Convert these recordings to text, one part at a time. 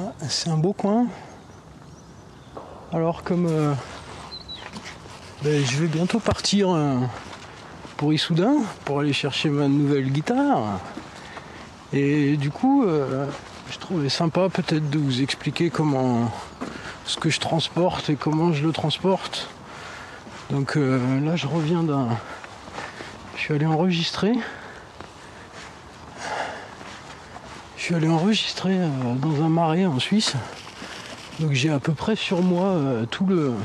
Ah, c'est un beau coin. Alors comme je vais bientôt partir pour Issoudun pour aller chercher ma nouvelle guitare. Et du coup, je trouvais sympa peut-être de vous expliquer ce que je transporte et comment je le transporte. Donc là, je reviens je suis allé enregistrer. Dans un marais en Suisse. Donc j'ai à peu près sur moi tout le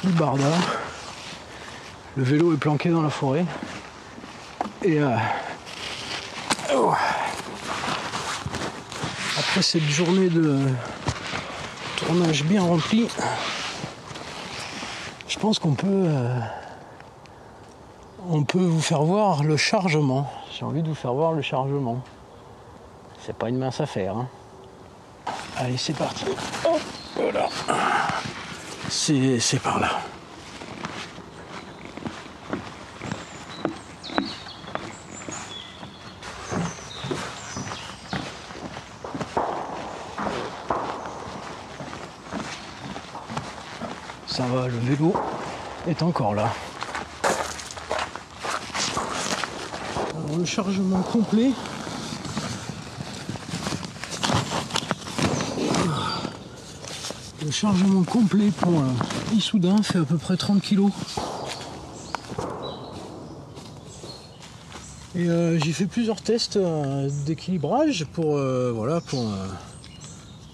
barda. Le vélo est planqué dans la forêt. Et après cette journée de tournage bien remplie, je pense qu'on peut vous faire voir le chargement. J'ai envie de vous faire voir le chargement. C'est pas une mince affaire. Hein. Allez, c'est parti. Hop, voilà. C'est par là. Ça va, le vélo est encore là. Alors, le chargement complet. Le chargement complet pour Issoudun fait à peu près 30 kg. Et j'ai fait plusieurs tests d'équilibrage pour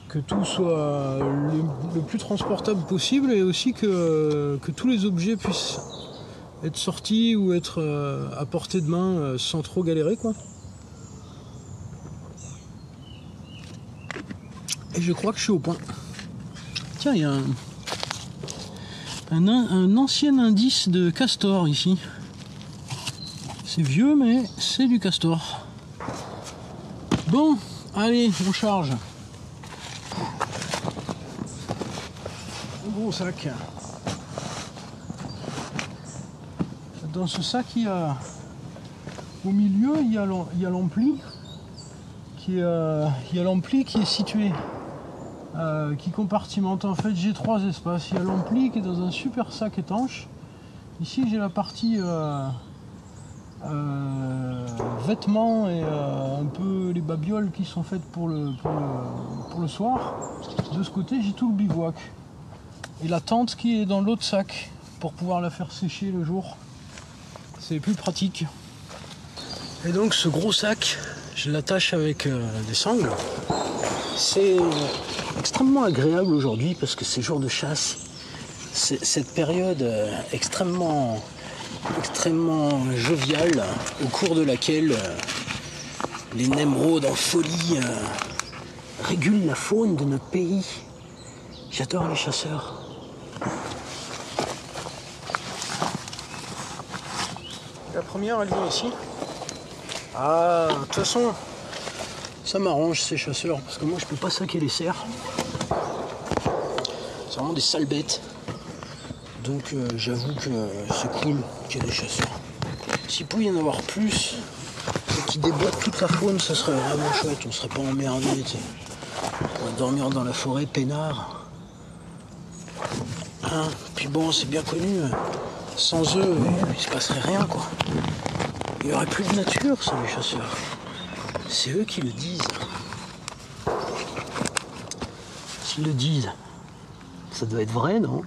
que tout soit le plus transportable possible et aussi que tous les objets puissent être sortis ou être à portée de main sans trop galérer, quoi. Et je crois que je suis au point. Tiens, il y a un ancien indice de castor ici. C'est vieux, mais c'est du castor. Bon, allez, on charge. Un gros sac. Dans ce sac, au milieu, il y a l'ampli qui est situé. Qui compartimente. En fait, j'ai 3 espaces. Il y a l'ampli qui est dans un super sac étanche. Ici, j'ai la partie vêtements et un peu les babioles qui sont faites pour le soir. De ce côté, j'ai tout le bivouac. Et la tente qui est dans l'autre sac pour pouvoir la faire sécher le jour. C'est plus pratique. Et donc, ce gros sac, je l'attache avec des sangles. C'est extrêmement agréable aujourd'hui parce que c'est jour de chasse. C'est cette période extrêmement joviale au cours de laquelle les Nemrod en folie régulent la faune de notre pays. J'adore les chasseurs. La première, elle vient ici. Ah, de toute façon, ça m'arrange ces chasseurs, parce que moi je peux pas saquer les cerfs. C'est vraiment des sales bêtes. Donc j'avoue que c'est cool qu'il y ait des chasseurs. S'il pouvait y en avoir plus, et qu'ils déboîtent toute la faune, ça serait vraiment chouette, on serait pas emmerdé. On va dormir dans la forêt peinard. Hein, puis bon, c'est bien connu, sans eux, il se passerait rien, quoi. Il n'y aurait plus de nature, sans les chasseurs. C'est eux qui le disent. S'ils le disent, ça doit être vrai, non?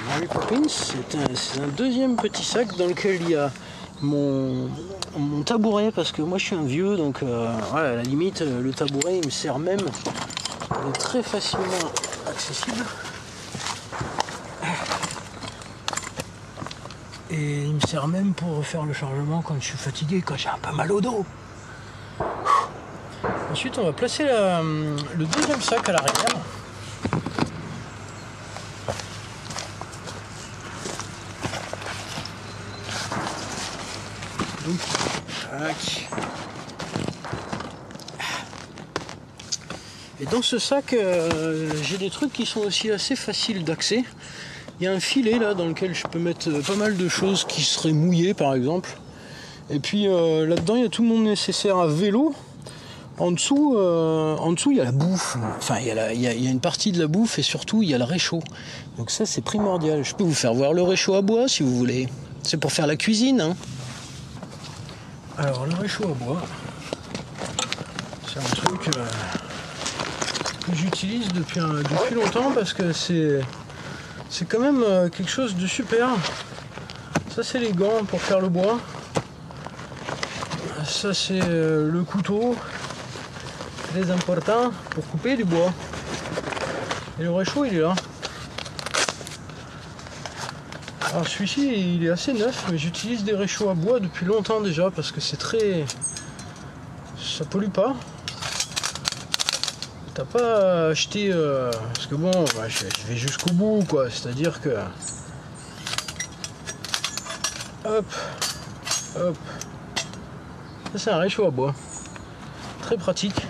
Mary Poppins, c'est un deuxième petit sac dans lequel il y a mon tabouret, parce que moi je suis un vieux, donc voilà, à la limite, le tabouret il me sert même, il est très facilement accessible. Et il me sert même pour faire le chargement quand je suis fatigué, quand j'ai un peu mal au dos. Ensuite, on va placer le deuxième sac à l'arrière. Donc, tac. Et dans ce sac, j'ai des trucs qui sont aussi assez faciles d'accès. Il y a un filet là dans lequel je peux mettre pas mal de choses qui seraient mouillées par exemple. Et puis là-dedans, il y a tout mon nécessaire à vélo. En dessous, il y a la bouffe. Enfin, il y a une partie de la bouffe et surtout, il y a le réchaud. Donc ça, c'est primordial. Je peux vous faire voir le réchaud à bois si vous voulez. C'est pour faire la cuisine, hein. Alors, le réchaud à bois, c'est un truc que j'utilise depuis longtemps parce que c'est quand même quelque chose de super. Ça, c'est les gants pour faire le bois. Ça, c'est le couteau. Très important pour couper du bois. Et le réchaud, il est là. Alors celui-ci, il est assez neuf, mais j'utilise des réchauds à bois depuis longtemps déjà parce que c'est très... ça pollue pas. T'as pas acheté... parce que bon, bah, je vais jusqu'au bout, quoi. C'est-à-dire que... hop, hop. Ça, c'est un réchaud à bois. Très pratique.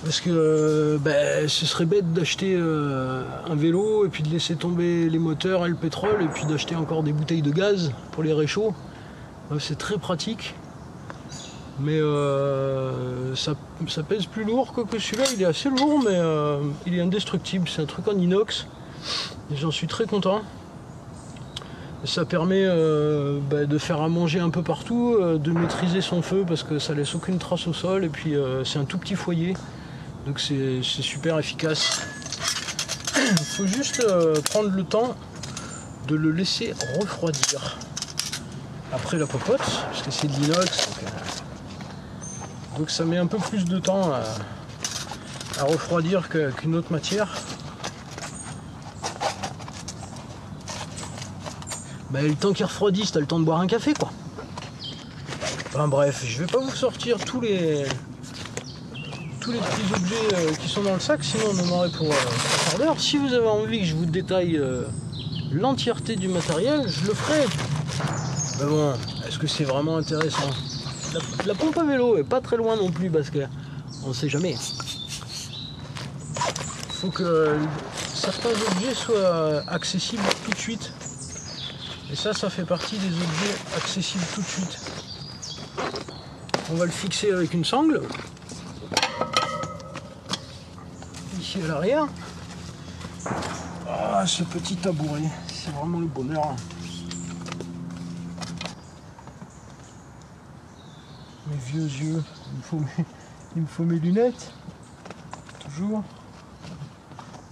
Parce que ce serait bête d'acheter un vélo et puis de laisser tomber les moteurs et le pétrole et puis d'acheter encore des bouteilles de gaz pour les réchauds. C'est très pratique. Mais ça pèse plus lourd que celui-là. Il est assez lourd mais il est indestructible. C'est un truc en inox. Et j'en suis très content. Ça permet de faire à manger un peu partout, de maîtriser son feu parce que ça laisse aucune trace au sol et puis c'est un tout petit foyer. Donc c'est super efficace. Il faut juste prendre le temps de le laisser refroidir. Après la popote, parce que c'est de l'inox, donc ça met un peu plus de temps à refroidir qu'une autre matière. Le temps qu'il refroidisse, t'as le temps de boire un café, quoi. Enfin bref, je vais pas vous sortir tous les petits objets qui sont dans le sac, sinon on en aurait pour un quart d'heure. Si vous avez envie que je vous détaille l'entièreté du matériel, je le ferai. Mais bon, est-ce que c'est vraiment intéressant? La pompe à vélo est pas très loin non plus parce que on sait jamais. Il faut que certains objets soient accessibles tout de suite. Et ça fait partie des objets accessibles tout de suite. On va le fixer avec une sangle. Ici à l'arrière. Ah, ce petit tabouret, c'est vraiment le bonheur. Mes vieux yeux, il me faut mes lunettes. Toujours.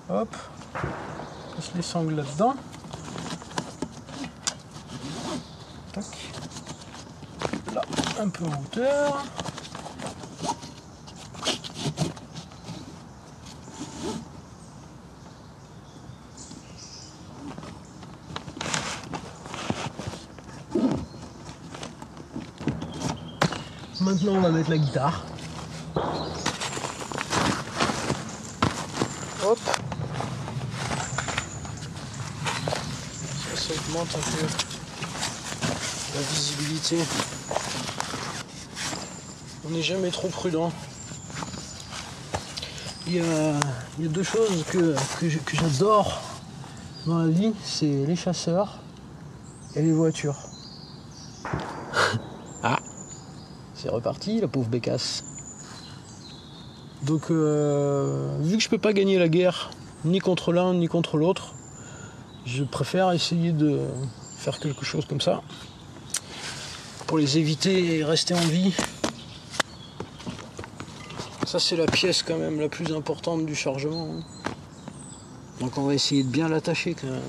Hop. On passe les sangles là-dedans. Tac. Là, un peu en hauteur. Maintenant, on va mettre la guitare. Hop. Ça augmente un peu la visibilité. On n'est jamais trop prudent. Il y a deux choses que j'adore dans la vie, c'est les chasseurs et les voitures. Ah, c'est reparti, la pauvre bécasse. Donc, vu que je peux pas gagner la guerre, ni contre l'un ni contre l'autre, je préfère essayer de faire quelque chose comme ça pour les éviter et rester en vie. Ça, c'est la pièce quand même la plus importante du chargement. Donc on va essayer de bien l'attacher quand même.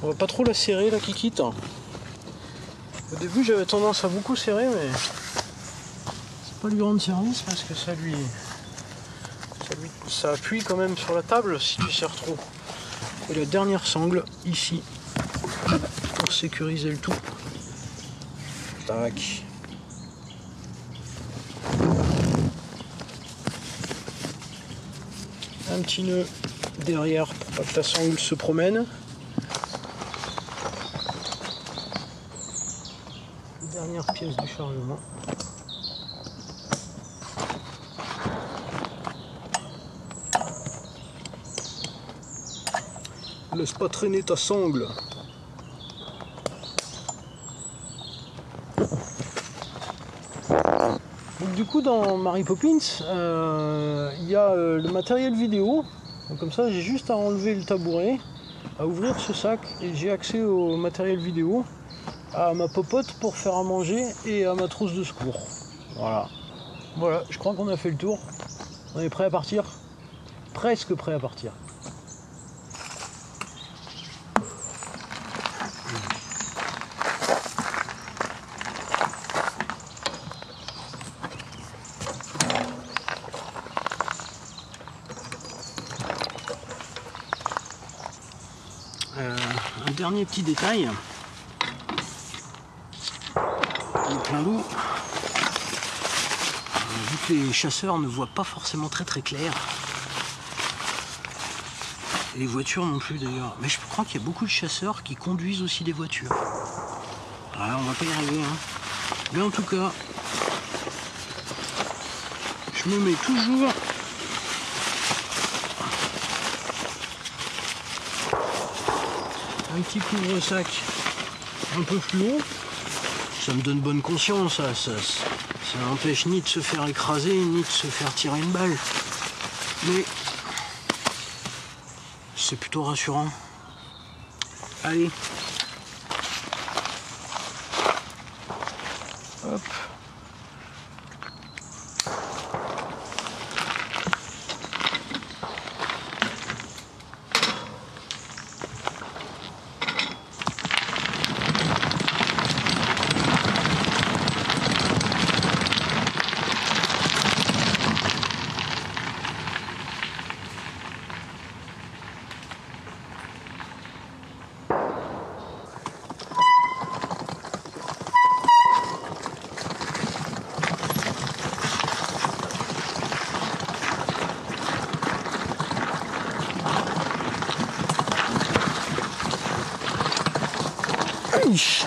On va pas trop la serrer, la kikite. Au début j'avais tendance à beaucoup serrer, mais c'est pas lui rendre service parce que ça appuie quand même sur la table si tu serres trop. Et la dernière sangle ici pour sécuriser le tout. Tac. Un petit nœud derrière pour pas que ta sangle se promène. Dernière pièce du chargement. Laisse pas traîner ta sangle. du coup dans Mary Poppins, il y a le matériel vidéo. Donc, comme ça, j'ai juste à enlever le tabouret, à ouvrir ce sac et j'ai accès au matériel vidéo, à ma popote pour faire à manger et à ma trousse de secours. Voilà. Voilà, je crois qu'on a fait le tour. On est prêt à partir? Presque prêt à partir. Un dernier petit détail. Il est plein d'eau. Vu que les chasseurs ne voient pas forcément très clair. Et les voitures non plus d'ailleurs. Mais je crois qu'il y a beaucoup de chasseurs qui conduisent aussi des voitures. Alors on va pas y arriver. Hein. Mais en tout cas, je me mets toujours un petit couvre-sac un peu plus haut. Ça me donne bonne conscience, ça n'empêche ni de se faire écraser, ni de se faire tirer une balle. Mais c'est plutôt rassurant. Allez. Hop. Ish.